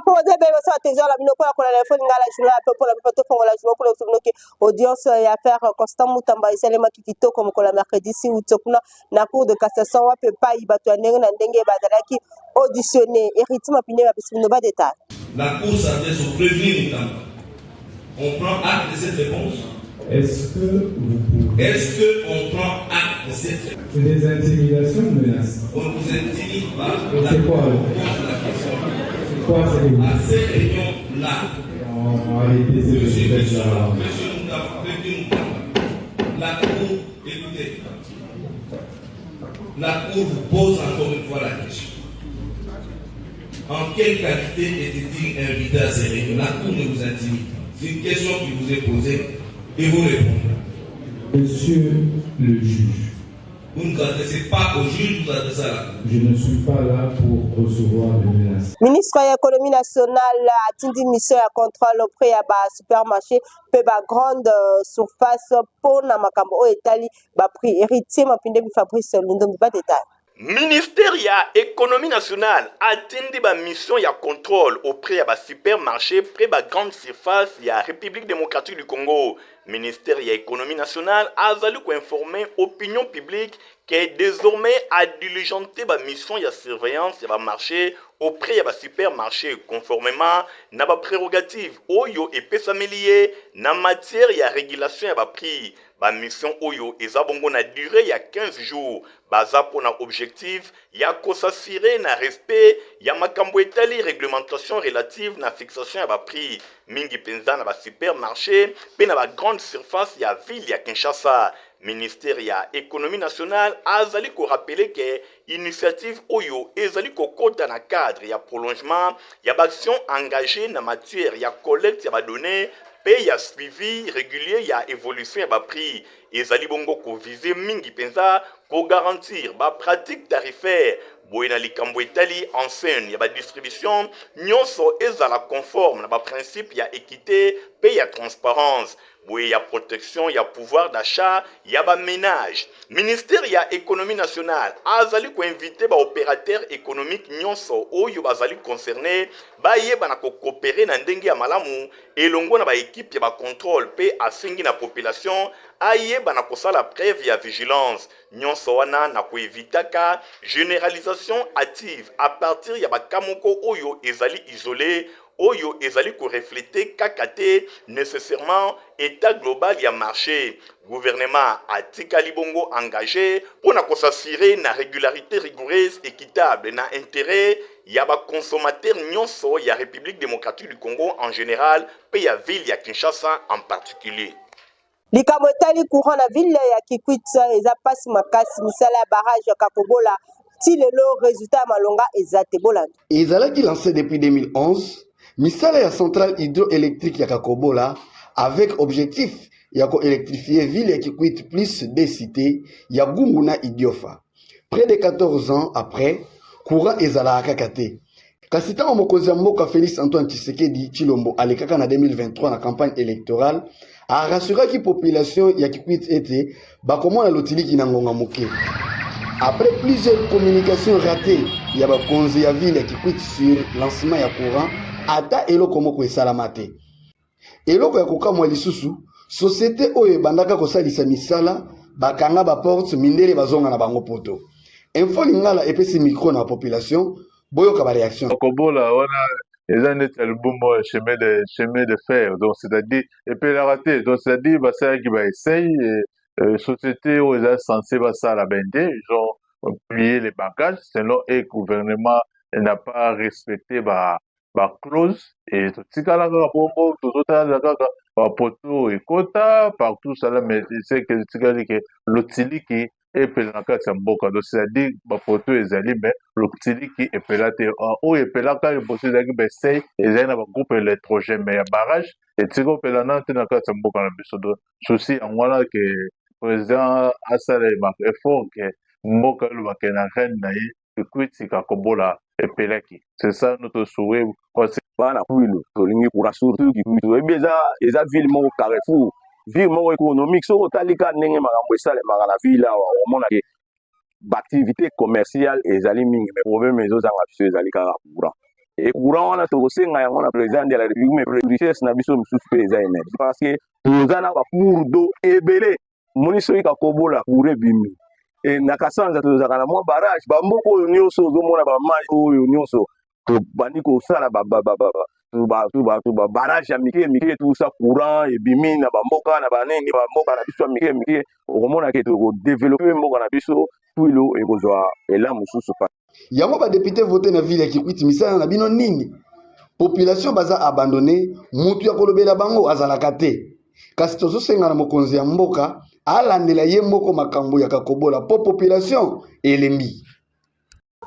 proposer ben ça attention la bino kwa la phone ngala journée pour la photo pour la journée pour le souvenir audience ya faire constant mutamba isale makikito comme ko la mercredi si utokuna na cour de cassation wa peut pas ibatu ndenge na ndenge badalaki auditionner héritier mapine ba bisino ba détail. La cour s'adresse au prévenu Mutamba. On prend acte de cette réponse. Est-ce qu'on prend acte de cette réponse? C'est des intimidations ou menaces? On ne vous intimide pas. C'est quoi alors? C'est quoi à ces réunions-là? Monsieur Mutamba, la cour, écoutez, la cour vous pose encore une fois la question. En quelle qualité était-il invité à ces réunions? La cour ne vous intimide pas. C'est une question qui vous est posée et vous répondez. Monsieur le juge. Vous ne vous adressez pas au juge, vous adressez à la cour. Je ne suis pas là pour recevoir des menaces. Ministre de l'économie nationale a tindi mission à contrôle auprès de supermarché pe ba grande surface pour na makambo etali ba prix héritier mapinde Fabrice Lundo ba détail. Ministère ya économie nationale a tindi ba mission ya contrôle auprès ya ba supermarché près ba grande surface ya République démocratique du Congo. Ministère ya économie nationale a zali ko informer opinion publique que désormais a diligenté ba mission ya surveillance ya ba marché auprès ya ba supermarché conformément na ba prérogative oyo epesamelié na matière ya régulation ya ba prix. Ba mission oyo eza bongo na durée ya 15 jours. Baza pona objectif ya kosasire na respect ya makambo etali réglementation relative na fixation ya ba prix. Mingi penza na ba supermarché pe na ba grande surface ya ville ya Kinshasa. Ministère ya économie nationale azali ko rappeler que initiative oyo ezali ko kota na cadre ya prolongement ya ba action engagée na matière ya collecte ya ba données pe ya suivi régulier ya évolution ya ba prix ezali bongo ko viser mingi penza ko garantir ba pratique tarifaire boye na likambo etali enseigne ya ba distribution nyonso ezala conforme na ba principe ya équité pe ya transparence boye ya protection ya pouvoir d'achat ya ba ménage. Ministère ya économie nationale azali ko inviter ba opérateur économique nyonso oyo bazali concerné ba yeba na ko coopérer na ndenge ya malamu elongo na ba équipe ya ba contrôle pe asengi na population ayeba na kosala preuve ya vigilance nyonso wana na ko evitaka généralisation active à partir ya ba kamoko oyo ezali isolé oyo ezali ko refléter kakate nécessairement état global ya marché. Gouvernement a tikali bongo engagé pour na s'assurer na régularité rigoureuse équitable na intérêt ya ba consommateur nyonso ya République démocratique du Congo en général pe ya ville ya Kinshasa en particulier. Likambo etali courant na ville ya Kikwit eza pasi makasi misala ya barrage ya Kakobola ti lelo résultat malonga ezate bolanda. Ezalaki lancé depuis 2011 misala ya centrale hydroélectrique ya Kakobola avec objectif ya ko électrifier ville ya Kikwit plus des cités ya Gungu na Idiofa. Près de 14 ans après, courant ezala kakate. Kasi tango mokonzi ya mboka Félix Antoine Tshisekedi Tshilombo alekaka na 2023 na campagne électorale a rassuré la population ya Kikwit ete bakomona lotiliki na ngonga moke. Après plusieurs communications ratées, il y a ba konzi ya ville ya Kikwit sur lancement ya courant ata eloko moko esalama te. Eloko ya kokamwa lisusu société oyo ebandaka kosalisa misala bakanga ba porte mindele bazonga na bango poto. Info lingala epesi micro na population boyoka ba réaction. Kobola wana eza neti albumo chemin de fer, donc c'est-à-dire et puis la raté, donc c'est-à-dire ça qui va essayer société où eza censé ça la bende ils ont plié les bagages selon le gouvernement n'a pas respecté ba clause et tout ça là bombo tout ça là poto et quota partout ça là mais c'est que l'utilité et puis dans le cas de Mboka, donc c'est-à-dire que photo est allée, mais l'outil qui est pelate, ou est pelate, il faut dire que c'est un groupe électrogène, mais il y a barrage, et tu vois, pelanant, dans le cas de Mboka, le souci, en voilà que le président a salé, il effort que Mboka, le Bakena Ren, et puis c'est Kakobola, et pelaki. C'est ça notre souhait. Voilà, oui, nous, pour la surtout, et bien, ils ont vu le carrefour. Virement économique, so talika nenge makambo esale makala villa au mona ke activité commerciale ezali mingi mais problème ezo zanga biso ezali kaka courant et courant wana tokosenga yango na président de la république mais richesse na biso misusu pe eza énergie parce que toza na bacour d'eau ebele moni soki kakobola cour ebimi e na kasanza tozalaka na mwa barrage bamboka oyo nyonso ozomona bamai oyo nyonso tobandi kosala barrage ya mike mike tusa courant ebimi na bamboka na banenge bamboka na biso ya mike mike okomona ke tokodevelope mboka na biso tuilo ekozwa ela mosusu pa yango badepute vote na ville ya Kikwit misala na bino nini population baza abandonné mutu ya kolobela bango azalaka te kasi tozosenga na mokonzi ya mboka alandela ye moko makambo ya kakobola po population elembi.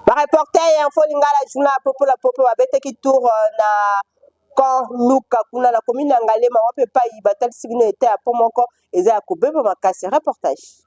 Ba reporter info lingala journal popo babete ki tour na quand Luka kuna na commune ya Ngalema wape pa ibatali signo ete ya pomoko eza ya kobeba makasi reportage.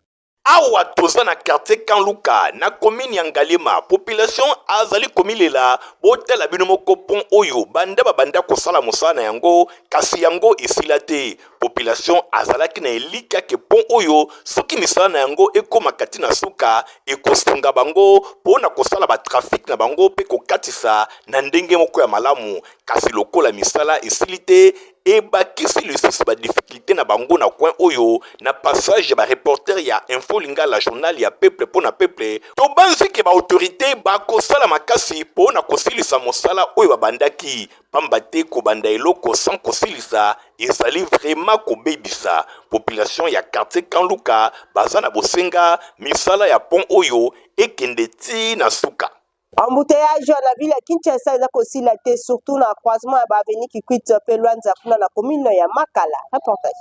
Awa toza na quartier Kanluka na commune ya Ngalema population azali komilela botela bino moko pont oyo banda babanda kosala mosana yango kasi yango esila te population azalaki na elika ke pont oyo soki misala yango ekoma kati na suka ekosunga bango pona kosala ba trafic na bango pe kokatisa na ndenge moko ya malamu kasi lokola misala esili te et bakisi lisusu ba difficulté na bango na coin oyo na passage ba reporter ya info lingala journal ya peuple pona peuple to banzi ke ba autorité ba kosala makasi pona kosilisa mosala oyo babandaki pamba te ko banda eloko sans kosilisa ezali vraiment kobebisa population ya quartier Kanluka baza na bosenga misala ya pont oyo ekende ti na suka. Embouteillage na ville ya Kinshasa eza kosila te surtout na croisement ya avenue Kikwit pe Lwanza kuna na commune ya Makala. Reportage.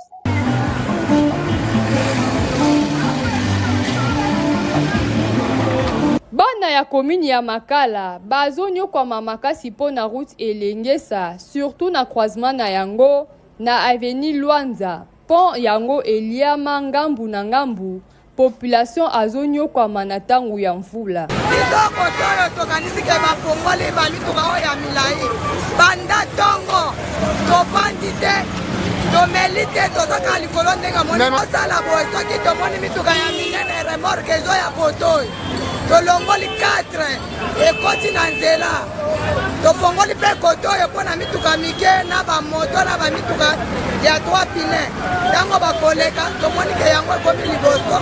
Bana ya commune ya Makala bazonyo kwa makasi po na route elengesa surtout na croisement na yango na avenue Lwanza pont yango eliama ngambu na ngambu population azonyo kwa manatangu ya mvula. Bizoko toyo tokanisike bafongole bamituka oyo ya milai banda tongo topandi te tomeli te tozaka likolo ndenge moni osala boye soki tomoni mituka ya minene remorke ezo ya kotoyo tolongoli 4 ekoti na nzela tofongoli mpe kotoyo mpo na mituka mike na bamoto na bamituka ya 3 pine ntango bakoleka tomoni ke yango ekomi liboso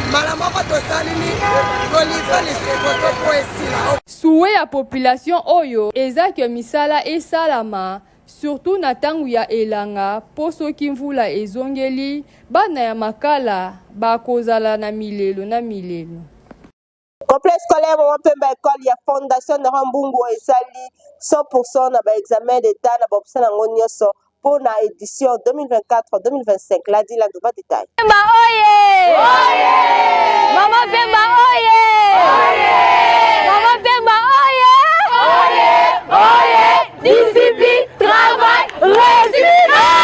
mbala moko tosalini tolivre lisikoto po esila. Suwe ya population oyo eza ke misala esalama surtout na tangu ya elanga po soki mvula ezongeli bana ya Makala bakozala na milelo na milelo. Complexe scolaire Mopemba école ya fondation de Rambungu esali 100% na ba examen d'état na bopsa na ngonyoso pour la édition 2024-2025. La dit la nouveau détail. Pemba oye! Oye! Maman Pemba oye! Oye! Maman Pemba oye! Oye! Oye! Discipline, travail, résultat!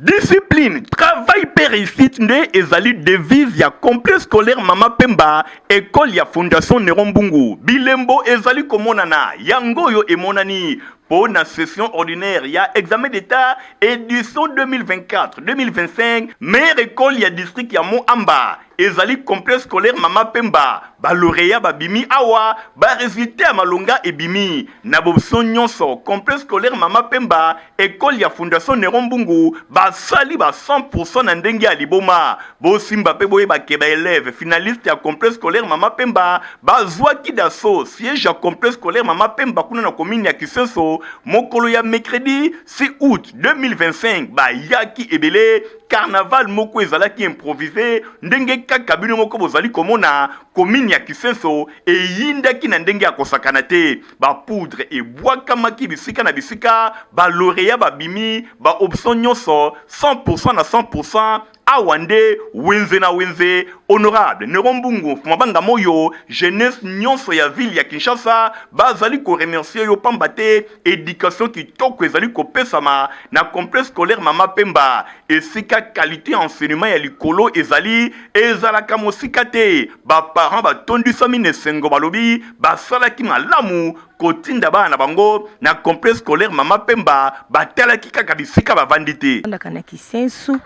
Discipline, travail, réussite, ne ezali devise ya complexe scolaire Mama Pemba, école ya fondation Nerombungu. Bilembo ezali komonana, yangoyo emonani. Pour la session ordinaire, il y a examen d'état édition 2024-2025, meilleure école, il y a district, il y a Moamba. Ezali complexe scolaire Mama Pemba, ba lauréat ba bimi awa, ba résultat malonga et bimi. Nabobson nyonso, complexe scolaire Mama Pemba, école ya fondation Nerombungu, ba sali ba 100% na ndenge ya liboma. Bo simba pe boye ba keba élève, finaliste ya complexe scolaire Mama Pemba, ba zwa kidaso, siège ya complexe scolaire Mama Pemba kuna na commune ya Kisenso, mokolo ya mercredi 6 août 2025, ba yaki ebele, carnaval moko ezalaki improvisé, ndenge kaka bino moko bozali komona commune ya Kisenso e yindaki na ndenge ya kosakana te ba poudre e bwakamaki bisika na bisika ba lauréat ba bimi ba option nyonso 100% na 100% awande wenze na wenze honorable Nerombungu mabanga moyo jeunesse nyonso ya ville ya Kinshasa bazali ko remercier yo pamba te éducation kitoko ezali kopesama na complexe scolaire Mama Pemba esika qualité enseignement ya likolo ezali ezalaka mosika te ba parents batondisami ne sengo balobi basalaki malamu kotinda bana bango na complexe scolaire Mama Pemba batalaki kaka bisika bavandi te ndaka na Kisensu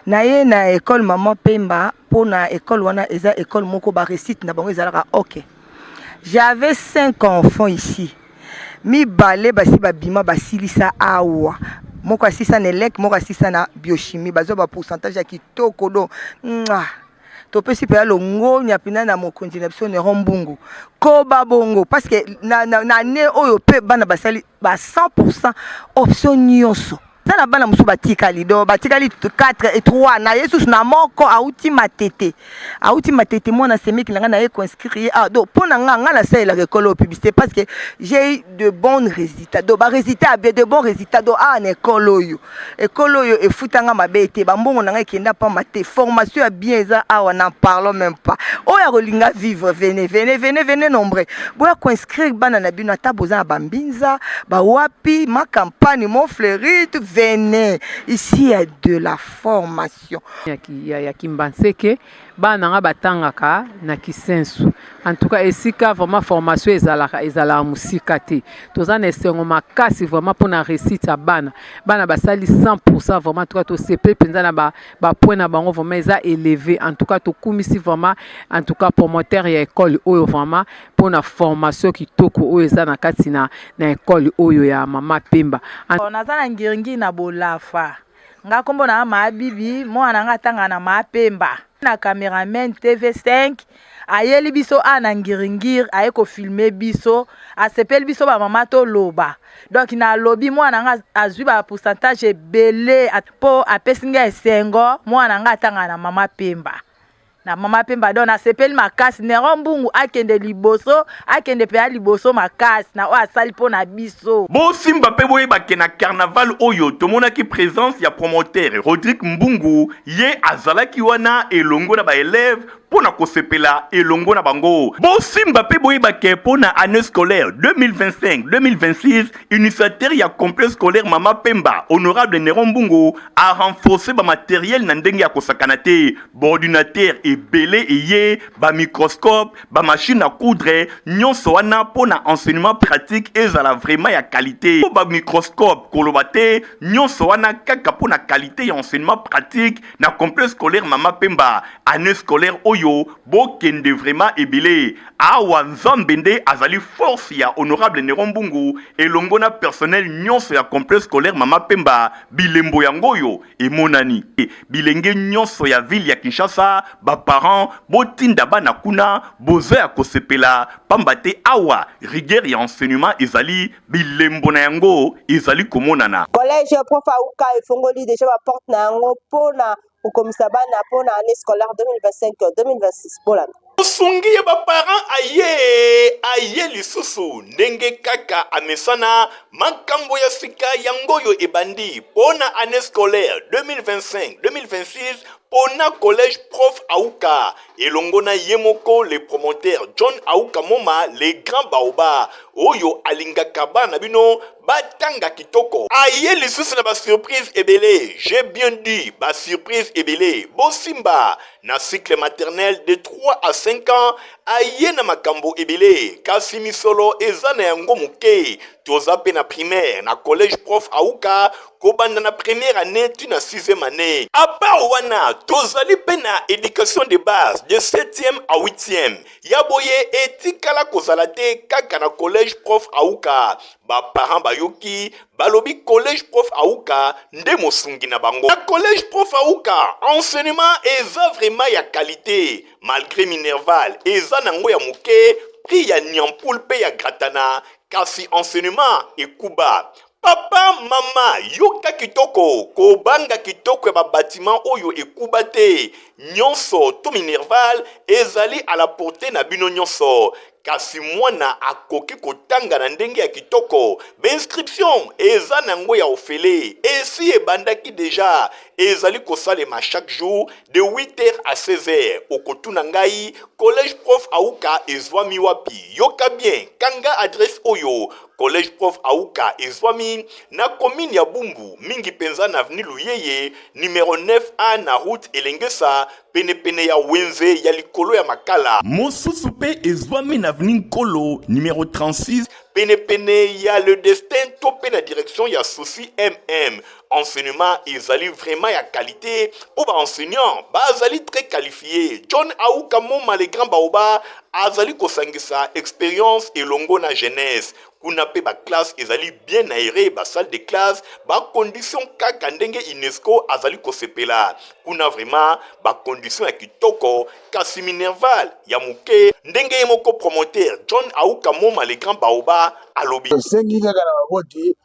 na ye na école Mama Pemba pona école wana eza école moko ba réussite na bango ezalaka OK J'avais 5 enfants ici. Mi balé basi babima basilisa awa. Moko asisa na elek, moko asisa na biochimie. Bazo ba pourcentage ya kitoko do. Topesi pe longo nyapina na mokonzi na biso ne rombungu. Ko babongo parce que na ne oyo pe bana basali ba 100% option nyonso. Na bana musu batikali 4 et 3 na yesus na moko auti matete mona semeki na na inscrire do pona nga la sala rekolo publicité parce que j'ai eu de bons résultats do ba résultats bien de bons résultats do na ekolo yo e futanga mabete ba mbongo na nga kenda pa mate formation ya bien za awa n'en parlons même pas oya rolinga vivre venez nombre boya ko inscrire bana na bino ata boza bambinza ba wapi ma campagne mon fleurite. Venez, ici il y a de la formation. Ya Kimbanseke, bana batangaka na kisensu. En tout cas, esika vraiment formation ezala musika te. Toza na esengo makasi vraiment pour na réussite ya bana. Bana basali 100% vraiment en tout cas to CP penza na ba point na bango vraiment eza élevé. En tout cas to kumisi vraiment en tout cas promoteur ya école oyo vraiment pour na formation kitoko oyo eza na kati na école oyo ya Mama Pemba. Nazana ngiringi na bolafa. Nga kombo na Mabibi, mwana nga tanga na Mapemba. Na cameraman TV5 ayeli biso ana ngiringir aye ko filmer biso asepeli biso ba mama to loba. Donc na lobi mwana nga azwi ba pourcentage belé po apesinga esengo mwana nga tanga na Mama Pemba. Na Mama Pemba don asepeli makasi ne rombungu akende liboso akende pe liboso makasi na o asali po na biso. Bo simba pe boye ba na carnaval oyo tomona ki présence ya promoteur Rodrigue Mbungu ye azalaki wana elongo na ba élève pona kosepela elongo na bango. Bo simba pe boye ba ke pona année scolaire 2025-2026 initiateur ya complexe scolaire Mama Pemba honorable Néron Mbungu a renforcé ba matériel na ndenge ya kosakana te ordinateur belé et ba microscope ba machine à coudre nyonso wana pona enseignement pratique ezala vraiment ya qualité ba microscope kolobate nyonso wana kaka pona qualité ya enseignement pratique na complexe scolaire Mama Pemba année scolaire oyo bokende vraiment ebele awa nzambende azali force ya honorable Néron Mbungu elongo na personnel nyonso ya complexe scolaire Mama Pemba bilembo yangoyo emonani bilenge nyonso ya ville ya Kinshasa ba parents botinda bana kuna bozo ya kosepela pambate awa rigueur ya enseignement ezali bilembo na yango ezali komonana. Collège prof Auka efongoli déjà ba porte na yango pona ukomisa bana pona année scolaire 2025-2026 polana. Sungi ya ba parents aye lisusu ndenge kaka amesana makambo ya sika yangoyo ebandi pona année scolaire 2025-2026 pona collège prof Auka elongona yemoko le promoteur John Auka Moma le grand baoba oyo alingaka bana bino batanga kitoko aye lisusu na ba surprise ebele. J'ai bien dit ba surprise ebele. Bosimba na cycle maternel de 3 à 5 ans aye na makambo ebele kasi misolo eza na yango muke toza pe na primaire na collège prof Auka kobanda na première année tu na 6e année apa wana tozali pe na éducation de base de 7e à 8e yaboye etikala kozala te kaka na collège prof Auka ba parents bayoki balobi collège prof Auka nde mosungi na bango na collège prof Auka enseignement eza vraiment ya qualité malgré Minerval eza nango ya muke prix ya nyampoule pe ya gratana kasi enseignement ekuba. Papa, mama, yoka kitoko, kobanga kitoko ya bâtiment oyo ekubate, nyonso, to Minerval, ezali à la portée na bino nyonso. Kasi mwana akoki kotanga na ndenge ya kitoko, b'inscription, eza nango ya ofele, esi ebandaki déjà, ezali kosalema chaque jour, de 8h à 16h, okotuna ngai, collège prof Auka ezwami wapi, yoka bien, kanga adresse oyo, collège prof Auka ezwami na commune ya Bumbu mingi penza na avenue Luyeye numéro 9A na route Elengesa pene ya Wenze ya likolo ya Makala. Mosusu pe ezwami na avenue Nkolo numéro 36 pene ya Le Destin to pe na direction ya Souci MM enseignement ezali vraiment ya qualité pour ba enseignant bazali très qualifié. John Auka Moma le grand baoba azali kosangisa expérience elongo na jeunesse. Kuna pe ba classe ezali bien aéré, ba salle de classe, ba condition kaka ndenge UNESCO azali kosepela. Kuna vraiment ba condition ya kitoko kasi Minerval ya muke ndenge moko promoteur John Auka Moma le grand baoba alobi. Sengi kaka na maboti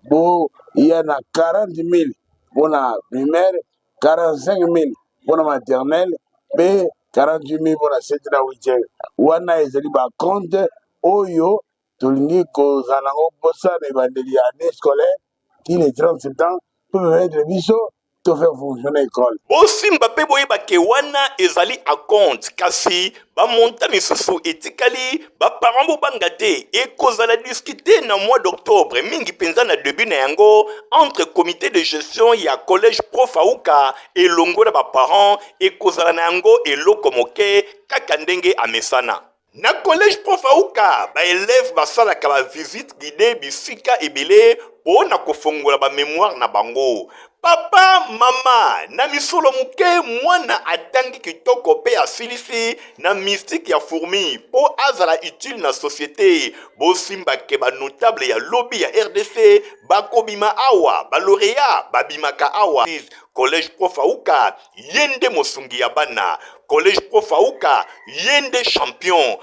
bo ya na 40 000 bona primaire, 45 000 bona maternelle, be 48 000 bona 7 na 8e. Wana ezali ba compte oyo tolingi kozala ngo posa na ebandeli ya année scolaire qui le 30 septembre peut permettre biso to faire fonctionner école. Bosimba pe boyeba ke wana ezali a compte kasi ba monta misusu etikali ba parents bo bangate e kozala discuter na mois d'octobre mingi penza na début na yango entre comité de gestion ya collège prof Auka et longo na ba parents e kozala na yango eloko moke kaka ndenge amesana. Na collège prof Auka ba élève basala ka ba visite guidée bisika ebele po na kofongola ba mémoire na bango. Papa, mama, na misolo muke mwana atangi kitoko pe asilisi na mystique ya fourmi po azala utile na société. Bo simba ke ba notable ya lobby ya RDC bakobima awa, ba lauréat babimaka awa. Collège prof Auka yende mosungi ya bana. Collège prof Auka yende champion.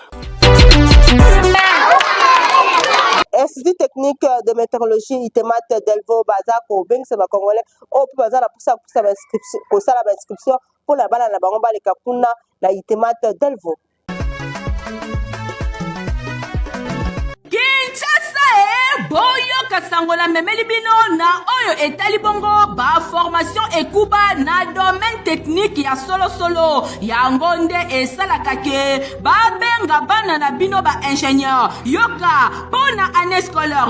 Institut technique de météorologie Itemat Delvaux Bazako Beng c'est ma congolais au bazala pour ça inscription pour ça la inscription pour la bala na bango baleka kuna na Itemat Delvaux. Boyo kasangola memeli bino na oyo etali bongo ba formation ekuba na domaine technique ya solo ya ngonde esalaka ke ba benga bana na bino ba ingénieur yoka pona année scolaire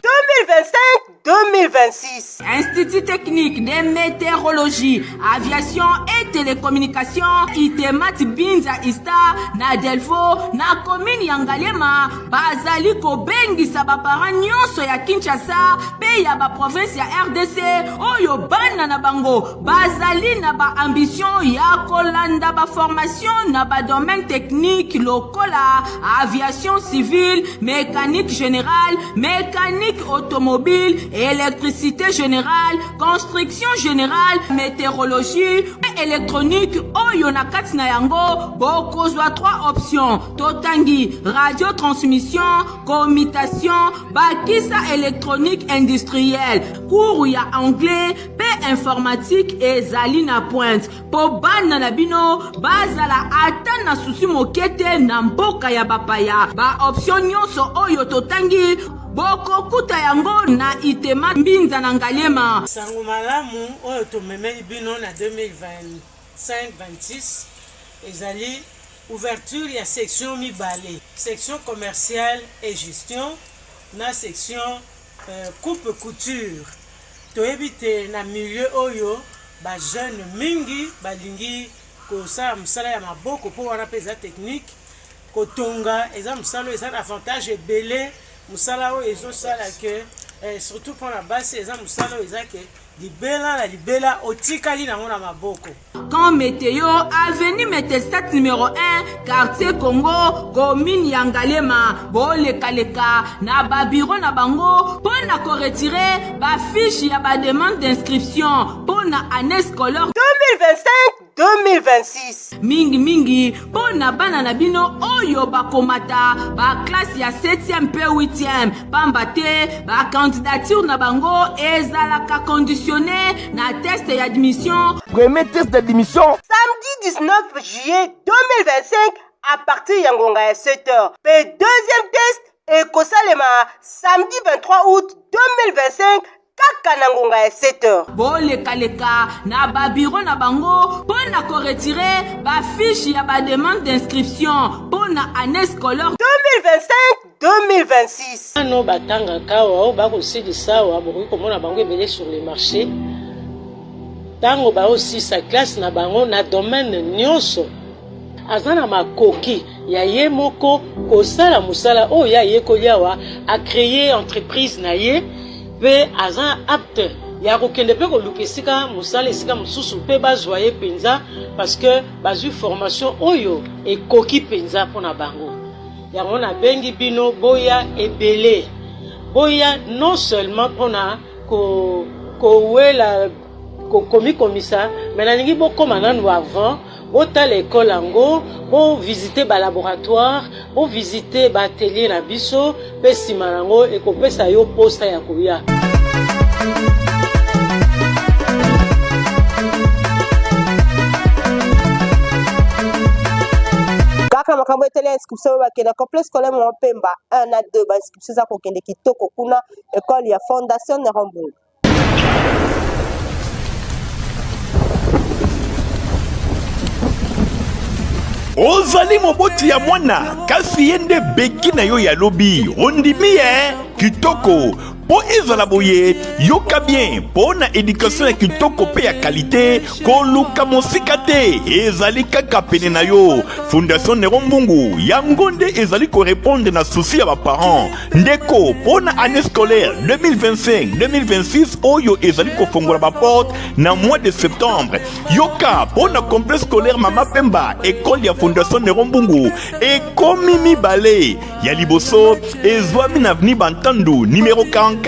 2025-2026. Institut technique de météorologie, aviation et télécommunications Itemat Binza Ista na Delvaux na commune ya Ngaliema bazali ko bengisa ba parents nyonso ya Kinshasa pe ya ba province ya RDC oyo bana na bango bazali na ba ambition ya kolanda ba formation na ba domaine technique lokola aviation civile, mécanique générale, mécanique automobile, électricité générale, construction générale, météorologie et électronique oyo na kati na yango bokozwa 3 options totangi radiotransmission, commutation, bakisa électronique industrielle, cours ya anglais, pe informatique et zali na pointe. Po bana na bino bazala ata na susi mokete na mboka ya bapaya. Ba option nyonso oyo totangi boko kuta yango na Itemat Binza na Ngaliema. Sango malamu oyo tomemeli bino na 2025-26 ezali ouverture ya section mibale, section commerciale et gestion na section coupe couture. Toyebite na milieu oyo ba jeune mingi balingi kosala musala ya maboko po wana peza technique kotonga eza musala eza avantage ebele musala oyo ezosala ke surtout pour la base eza musala oyo eza ke libela otikali nango na maboko. Quand météo avenue Metelstat numéro 1 quartier Congo commune ya Ngaliema boleka na ba bureau na bango pour na ko retirer ba fiche ya ba demande d'inscription pour na année scolaire 2025-2026. mingi pour na bana na bino oyo bakomata ba classe ya 7e pe 8e pambate ba candidature na bango ezalaka conditionné na test d'admission. Premier test d'admission Samedi 19 juillet 2025 à partir ya ngonga ya 7h. Pe deuxième test ekosalema samedi 23 août 2025 kaka na ngonga ya 7h. boleka na ba bureau na bango pour na ko retirer ba fiche ya ba demande d'inscription pour na année scolaire 2025-2026. No batanga kawa ba ko silisa wa bokoki komona bango ebele sur le marché. Tango ba aussi sa classe na bango na domaine nyonso. Azana makoki ya ye moko kosala musala o ya ye koliawa a créer entreprise na ye pe azan apte ya kokende mpe koluka esika mosala esika mosusu mpe bazwa ye mpenza parce que bazwi formation oyo ekoki mpenza mpona bango. Yango nabengi bino boya ebele, boya non seulement mpona kowela komikomisa, mais nalingi bokoma nanu avant botala ekole yango, bovisite balaboratoire, bovisite baatelier na biso, mpe nsima nango ekopesa yo posta ya koya. Kaka makambo etele inscription bakenda complexe scolaire Mopemba 1 à 2 ba inscription za kokende kitoko kuna école ya Fondation Nerombungu. ozali moboti ya mwana kasi yende beki na yo ya lobi ondimi kitoko po ezala boye yoka bien po na éducation ya kitoko pe ya qualité koluka mosika te ezali kaka pene na yo. Fondation Nerombungu yango nde ezali korépondre na souci ya baparent ndeko po na année scolaire 2025-2026 oyo ezali kofongola baporte na mois de septembre. Yoka po na complexe scolaire Mama Pemba école ya Fondation Nerombungu ekomi mibale ya liboso ezwami na avenue Bantandu numéro 44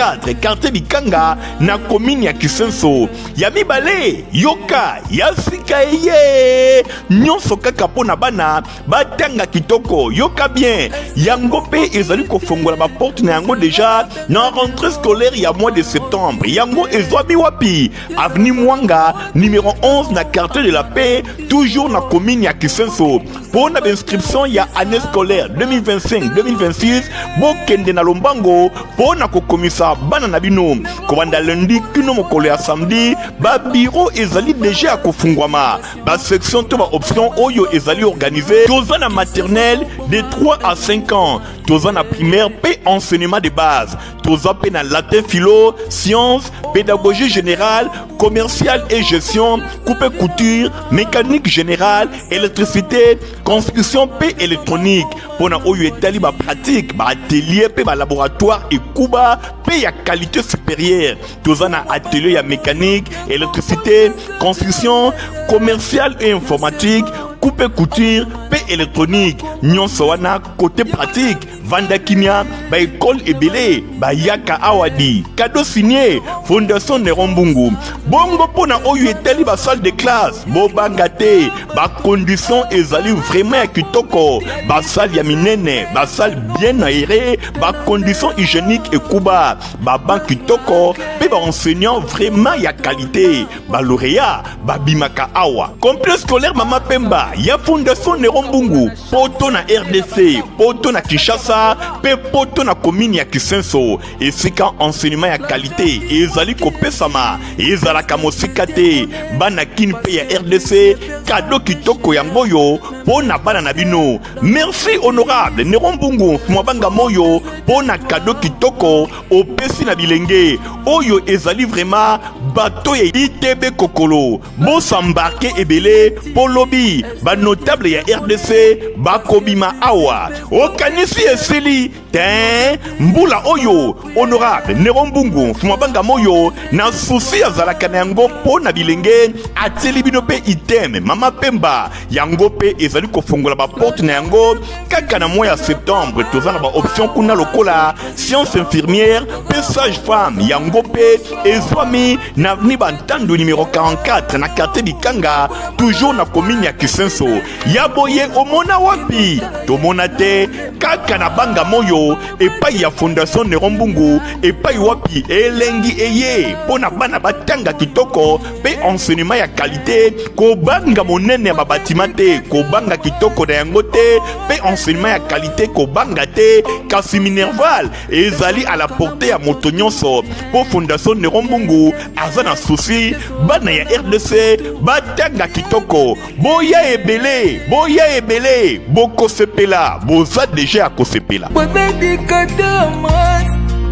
quartier Bikanga na commune ya Kisenso. Ya mibale yoka ya sika eye nyonso kaka pona bana batanga kitoko yoka bien yango pe ezali kofongola ba porte na yango déjà na rentrée scolaire ya mois de septembre. Yango ezwami wapi avenue Mwanga numéro 11 na quartier de la Paix toujours na commune ya Kisenso. Pour na inscription ya année scolaire 2025-2026 bokende na Lombango pour na kokomisa bana na bino kobanda lundi kino mokolo ya samedi ba bureau ezali déjà kofungwama ba section to ba option oyo ezali organisé toza na maternelle de 3 à 5 ans toza na primaire pe enseignement de base toza pe na latin philo sciences pédagogie générale commerciale et gestion coupe couture mécanique générale électricité construction pe électronique pona oyo etali ba pratique ba atelier pe ba laboratoire et kuba pe ya qualité supérieure toza na atelier ya mécanique électricité construction commerciale et informatique coupe couture pe électronique nyonso wana côté pratique vanda kimia ba école ebele ba yaka awadi cadeau signé Fondation Nerombungu bongo pona oyo eteli ba salle de classe bo bangate ba condition ezali vraiment ya kitoko ba salle ya minene ba salle bien aérée ba condition hygiénique et kuba ba banc kitoko pe ba enseignant vraiment ya qualité ba lauréat ba bimaka awa complexe scolaire Mama Pemba ya Fondation Nerombungu poto na RDC poto na Kinshasa pe poto na commune ya Kisenso esika enseignement ya qualité ezali kopesama ezalaka mosika te bana kini pe ya RDC cadeau kitoko ya ngoyo pona bana na bino. Merci honorable Nerombungu mwabanga moyo pona cadeau kitoko opesi na bilenge oyo ezali vraiment bateau ya ITB Kokolo bosambarke ebele polobi ba notable ya RDC bakobima awa okanisi esili ten mbula oyo honorable Nerombungu mwabanga moyo na souci azalaka na yango pona bilenge ateli bino pe item Mama Pemba yango pe ezali kofongola ba porte na yango kaka na mois ya septembre toza na ba option kuna lokola science infirmière pe sage femme yango pe ezwami na avenue Bantandu numéro 44 na quartier Bikanga toujours na commune ya Kisenso. Yaboye omona wapi tomona te kaka na banga moyo epai ya Fondation Nerombungu epai wapi elengi eye pona bana batanga kitoko pe enseignement ya qualité kobanga monene ya babatima te kobanga kitoko na yango te pe enseignement ya qualité kobanga te kasi minerval ezali à la portée ya moto nyonso po Fondation Nerombungu aza na souci bana ya RDC batanga kitoko boya ebele bokosepela boza déjà akosepela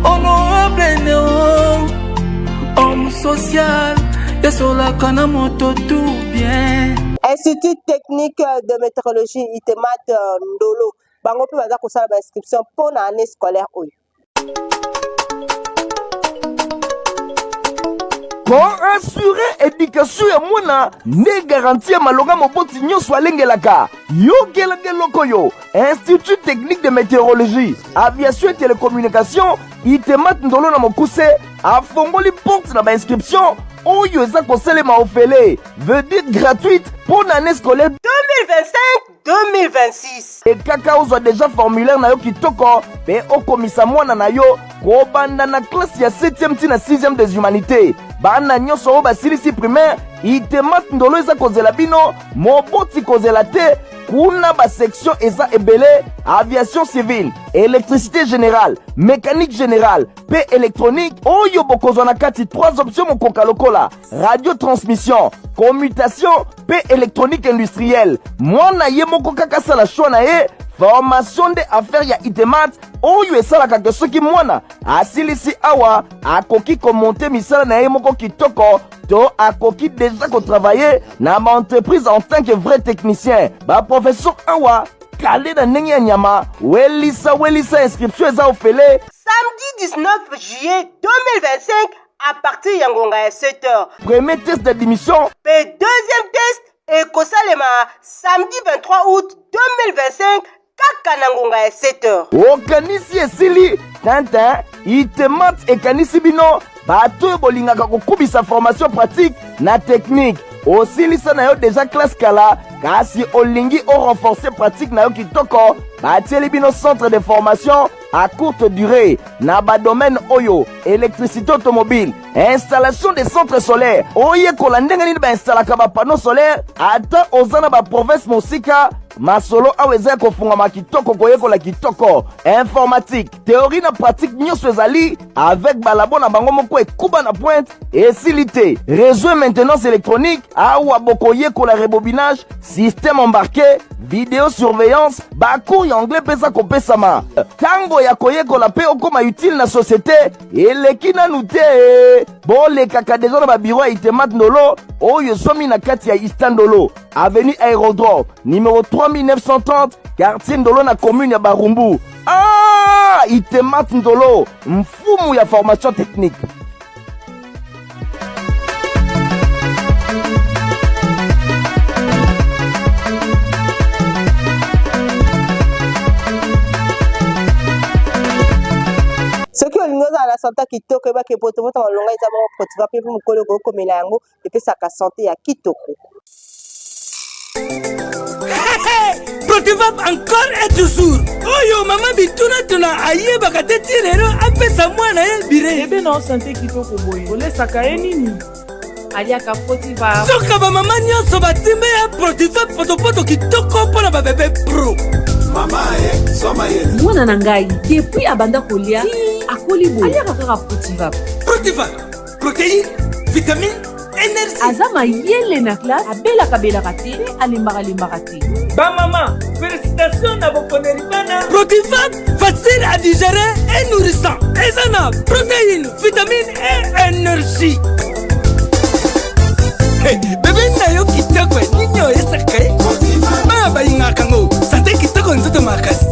honorable Nero homme social esolaka na moto tout bien. Institut technique de météorologie itemat ndolo bango pe baza kosala ba inscription pona année scolaire oyo. pour assurer éducation ya mwana ne garantir malonga moboti nyonso alengelaka yokelaka eloko yo. Institut technique de météorologie, aviation et télécommunication itemat ndolo na mokuse afongoli porte na inscription oyo eza kosalema ofele veut dire gratuite pour l'année scolaire 2025-2026. Et kaka ozwa déjà formulaire na yo kitoko pe okomisa mwana na yo kobanda na classe ya 7e ti na 6e des humanités. Bana nyonso oyo basilisi primaire itemat ndolo eza kozela bino moboti kozela te kuna basection eza ebele aviation civile, électricité générale, mécanique générale pe électronique oyo bokozwa na kati 3 options mokoka lokola radio transmission, commutation pe électronique industrielle. Mwana ye moko kaka sala choix na ye formation de affaires ya itemat oyo esalaka ke soki mwana asilisi awa akoki komonte misala na ye moko kitoko to akoki déjà kotravailler na entreprise en tant que vrai technicien. Ba professeur awa kale na ndenge ya nyama welisa inscription eza ofele samedi 19 juillet 2025 à partir ya ngonga ya 7h. Premier test d'admission pe deuxième test ekosalema samedi 23 août 2025 kaka na ngonga ya 7h. okanisi esili tintin itemat ekanisi bino bato oyo bolingaka kokubisa formation pratique na technique osilisa na yo déjà classe kala kasi olingi renforcer pratique na yo kitoko batieli bino centre de formation à courte durée na badomaine oyo électricité automobile, installation des centres solaires oyekola ndenge nini bainstallaka bapanneau solaire ata oza na baprovince mosika masolo awa eza kofungama kitoko koyekola kitoko informatique théorie na pratique nyonso ezali avec balabo na bango moko ekuba na pointe esili te réseau et maintenance électronique awa bokoyekola rebobinage système embarqué vidéosurveillance bacours ya anglais pesa kopesama tango ya koyekola pe okoma utile na société eleki nanu te bolekaka deja na babiro ya itemat ndolo oyo esomi na kati ya istandolo avenue aérodrome numéro 3930 quartier ndolo na commune ya barumbu. Itemat ndolo mfumu ya formation technique. soki olingi ozala na sante kitoko ebaki epotopoto malonga eza moko potiva mpe mpe mokolo okomela yango epesaka sante ya kitoko. Protivap encore et toujours oyo mama bituna tuna ayebaka te ti lelo apesa mwana ye bire ebe na sante kitoko boye olesaka ye nini aliaka Protivap soka bamama nyonso batimbe ya Protivap potopoto kitoko mpona babebe pro mama ye soma ye mwana na ngai depuis abanda kolia akoli boye aliaka kaka Protivap protéine vitamine énergie aza mayele na classe abelaka te alembaka te bamama félicitations na bokoneli bana Protivap facile à digérer et nourrissant eza na protéine vitamine et énergie bebe na yo kitoko nini oyesaka ye baya bayingaka ngo sante kitoko nzoto makasi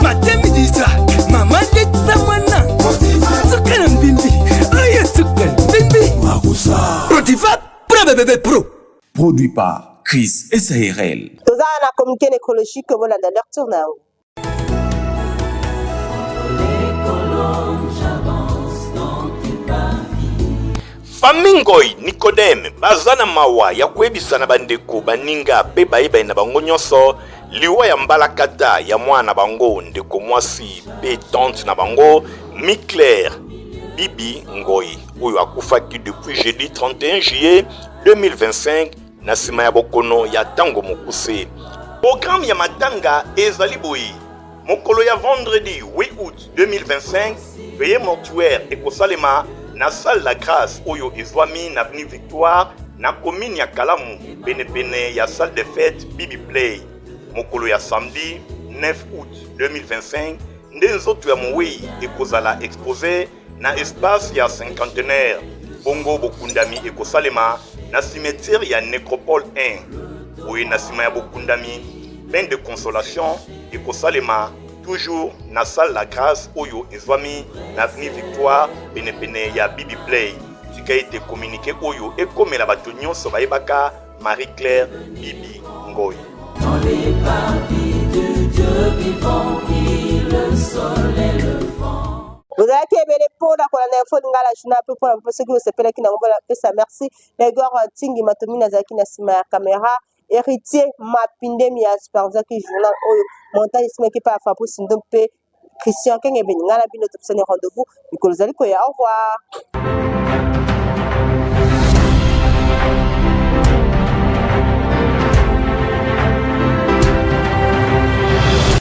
matemi disa mama detisa mwana suka na mbimbi oyo suka mbimbi Protivap pour bébé pro produit par Chris SARL. Toza na communiqué écologique bolanda leur tourne yango. Famingoi Nicodème bazana mawa ya kwebisa na bandeko baninga pe bayeba na bango nyonso liwa ya mbalakata ya mwana bango ndeko mwasi pe tante na bango Miclaire Bibi Ngoi oyo akufaki depuis jeudi 31 juillet 2025 na sima ya bokono ya tango mokuse. Programme ya matanga ezali boyi mokolo ya vendredi 8 août 2025 veillée mortuaire ekosalema na salle la grâce oyo ezwami na avenue Victoire na commune ya Kalamu pene ya salle de fête Bibi Play. Mokolo ya samedi 9 août 2025 nde nzoto ya mowei ekozala exposé na espace ya cinquantenaire bongo bokundami ekosalema na cimetière ya Nécropole 1 oyo na sima ya bokundami bain de consolation ekosalema toujours na salle la grâce oyo ezwami na avenue Victoire pene ya Bibi Play. tika ete communiqué oyo ekomela bato nyonso bayebaka Marie-Claire Bibi Ngoyi. Dans les parties de Dieu vivant qui le sol et le vent. Ozalaki ebele mpona kolanda info lingala juna mpe mpona mpo soki osepelaki nango pesa merci na Igor Ntingi Matomi azalaki na nsima ya kamera héritier Mapindemi ya Superzaki journal oyo montage esimaki mpe ya Fabrice Ndo mpe Christian Kenge Beningala bino topesani rendez-vous mikolo ezali koya au revoir.